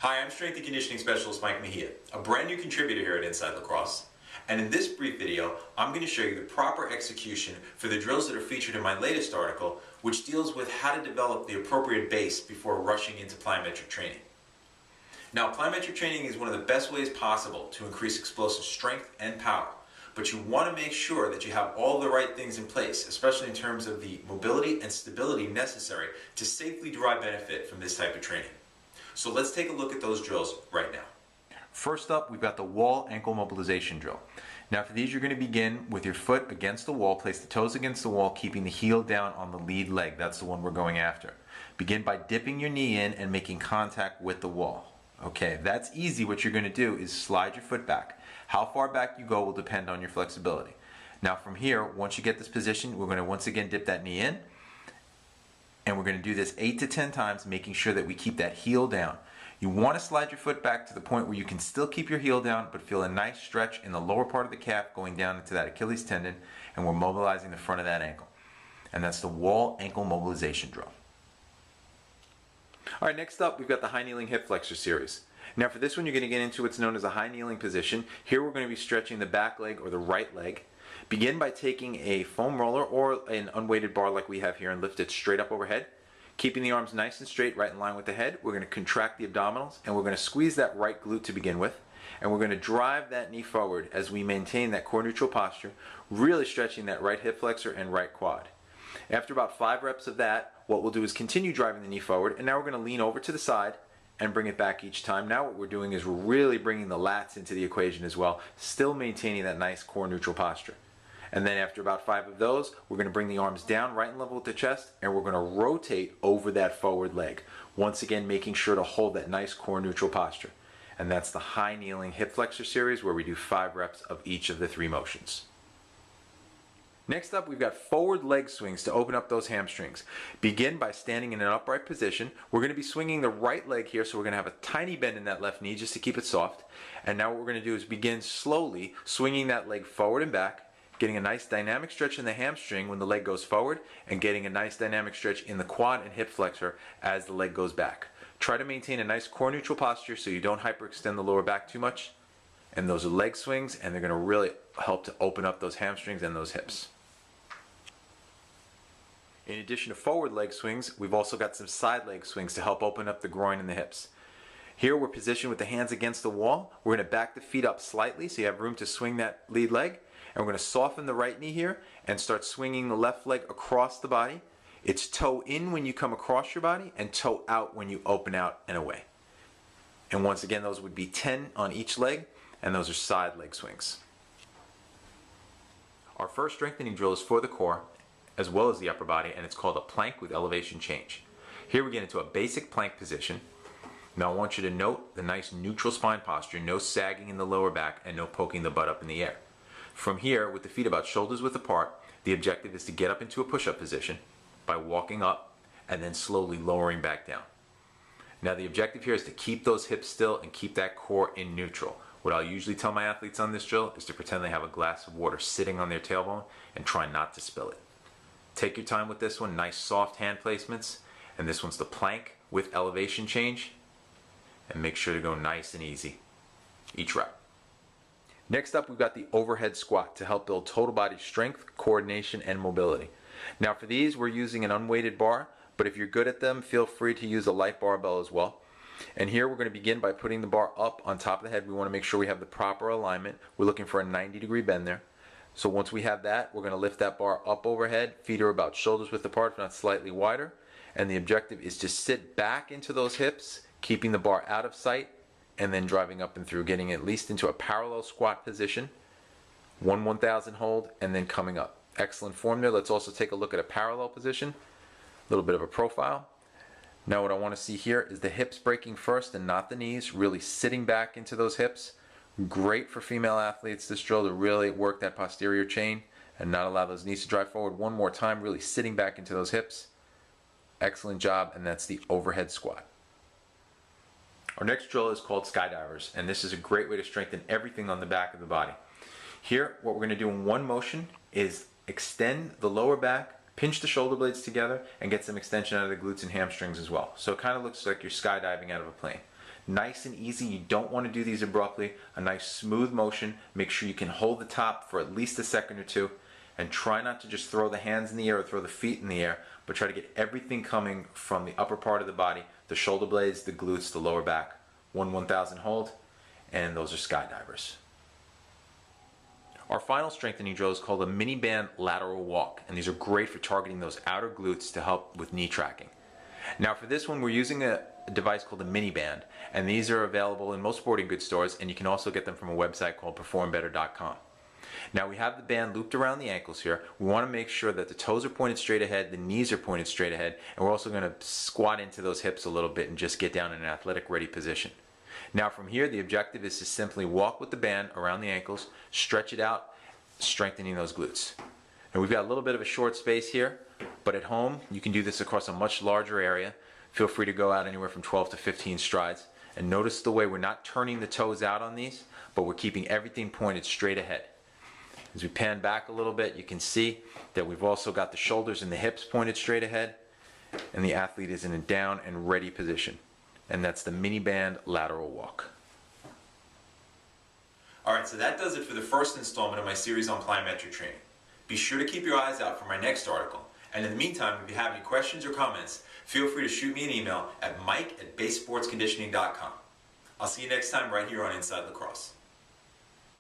Hi, I'm Strength and Conditioning Specialist Mike Mejia, a brand new contributor here at Inside Lacrosse. And in this brief video, I'm going to show you the proper execution for the drills that are featured in my latest article, which deals with how to develop the appropriate base before rushing into plyometric training. Now, plyometric training is one of the best ways possible to increase explosive strength and power, but you want to make sure that you have all the right things in place, especially in terms of the mobility and stability necessary to safely derive benefit from this type of training. So let's take a look at those drills right now. First up, we've got the wall ankle mobilization drill. Now for these, you're going to begin with your foot against the wall, place the toes against the wall, keeping the heel down on the lead leg. That's the one we're going after. Begin by dipping your knee in and making contact with the wall. Okay, that's easy. What you're going to do is slide your foot back. How far back you go will depend on your flexibility. Now from here, once you get this position, we're going to once again dip that knee in, and we're going to do this 8 to 10 times, making sure that we keep that heel down. You want to slide your foot back to the point where you can still keep your heel down, but feel a nice stretch in the lower part of the calf going down into that Achilles tendon, and we're mobilizing the front of that ankle. And that's the wall ankle mobilization drill. All right, next up, we've got the high kneeling hip flexor series. Now for this one, you're going to get into what's known as a high kneeling position. Here we're going to be stretching the back leg or the right leg. Begin by taking a foam roller or an unweighted bar like we have here and lift it straight up overhead. Keeping the arms nice and straight, right in line with the head, we're going to contract the abdominals and we're going to squeeze that right glute to begin with. And we're going to drive that knee forward as we maintain that core neutral posture, really stretching that right hip flexor and right quad. After about 5 reps of that, what we'll do is continue driving the knee forward, and now we're going to lean over to the side and bring it back each time. Now what we're doing is we're really bringing the lats into the equation as well, still maintaining that nice core neutral posture. And then after about 5 of those, we're going to bring the arms down right in level with the chest, and we're going to rotate over that forward leg. Once again, making sure to hold that nice core neutral posture. And that's the high kneeling hip flexor series where we do 5 reps of each of the 3 motions. Next up, we've got forward leg swings to open up those hamstrings. Begin by standing in an upright position. We're going to be swinging the right leg here, so we're going to have a tiny bend in that left knee just to keep it soft. And now what we're going to do is begin slowly swinging that leg forward and back, getting a nice dynamic stretch in the hamstring when the leg goes forward, and getting a nice dynamic stretch in the quad and hip flexor as the leg goes back. Try to maintain a nice core neutral posture so you don't hyperextend the lower back too much. And those are leg swings, and they're going to really help to open up those hamstrings and those hips. In addition to forward leg swings, we've also got some side leg swings to help open up the groin and the hips. Here we're positioned with the hands against the wall. We're going to back the feet up slightly so you have room to swing that lead leg. And we're going to soften the right knee here and start swinging the left leg across the body. It's toe in when you come across your body and toe out when you open out and away. And once again, those would be 10 on each leg, and those are side leg swings. Our first strengthening drill is for the core as well as the upper body, and it's called a plank with elevation change. Here we get into a basic plank position. Now I want you to note the nice neutral spine posture, no sagging in the lower back and no poking the butt up in the air. From here, with the feet about shoulders width apart, the objective is to get up into a push-up position by walking up and then slowly lowering back down. Now the objective here is to keep those hips still and keep that core in neutral. What I'll usually tell my athletes on this drill is to pretend they have a glass of water sitting on their tailbone and try not to spill it. Take your time with this one, nice soft hand placements, and this one's the plank with elevation change, and make sure to go nice and easy each rep. Next up, we've got the overhead squat to help build total body strength, coordination, and mobility. Now for these, we're using an unweighted bar, but if you're good at them, feel free to use a light barbell as well. And here we're going to begin by putting the bar up on top of the head. We want to make sure we have the proper alignment. We're looking for a 90-degree bend there. So once we have that, we're going to lift that bar up overhead. Feet are about shoulders width apart, if not slightly wider. And the objective is to sit back into those hips, keeping the bar out of sight, and then driving up and through, getting at least into a parallel squat position. 1/1000 hold, and then coming up. Excellent form there. Let's also take a look at a parallel position. A little bit of a profile. Now what I want to see here is the hips breaking first and not the knees, really sitting back into those hips. Great for female athletes, this drill, to really work that posterior chain and not allow those knees to drive forward. One more time, really sitting back into those hips. Excellent job, and that's the overhead squat. Our next drill is called skydivers, and this is a great way to strengthen everything on the back of the body. Here, what we're going to do in one motion is extend the lower back, pinch the shoulder blades together, and get some extension out of the glutes and hamstrings as well. So it kind of looks like you're skydiving out of a plane. Nice and easy. You don't want to do these abruptly. A nice smooth motion. Make sure you can hold the top for at least a second or two, and try not to just throw the hands in the air or throw the feet in the air, but try to get everything coming from the upper part of the body, the shoulder blades, the glutes, the lower back. 1/1000 hold, and those are skydivers. Our final strengthening drill is called a mini band lateral walk, and these are great for targeting those outer glutes to help with knee tracking. Now for this one, we're using a device called a mini band, and these are available in most sporting goods stores, and you can also get them from a website called performbetter.com. Now we have the band looped around the ankles here. We want to make sure that the toes are pointed straight ahead, the knees are pointed straight ahead, and we're also going to squat into those hips a little bit and just get down in an athletic ready position. Now from here, the objective is to simply walk with the band around the ankles, stretch it out, strengthening those glutes. And we've got a little bit of a short space here, but at home you can do this across a much larger area. Feel free to go out anywhere from 12 to 15 strides. And notice the way we're not turning the toes out on these, but we're keeping everything pointed straight ahead. As we pan back a little bit, you can see that we've also got the shoulders and the hips pointed straight ahead, and the athlete is in a down and ready position. And that's the mini band lateral walk. Alright, so that does it for the first installment of my series on plyometric training. Be sure to keep your eyes out for my next article. And in the meantime, if you have any questions or comments, feel free to shoot me an email at mike@basesportsconditioning.com. I'll see you next time right here on Inside Lacrosse.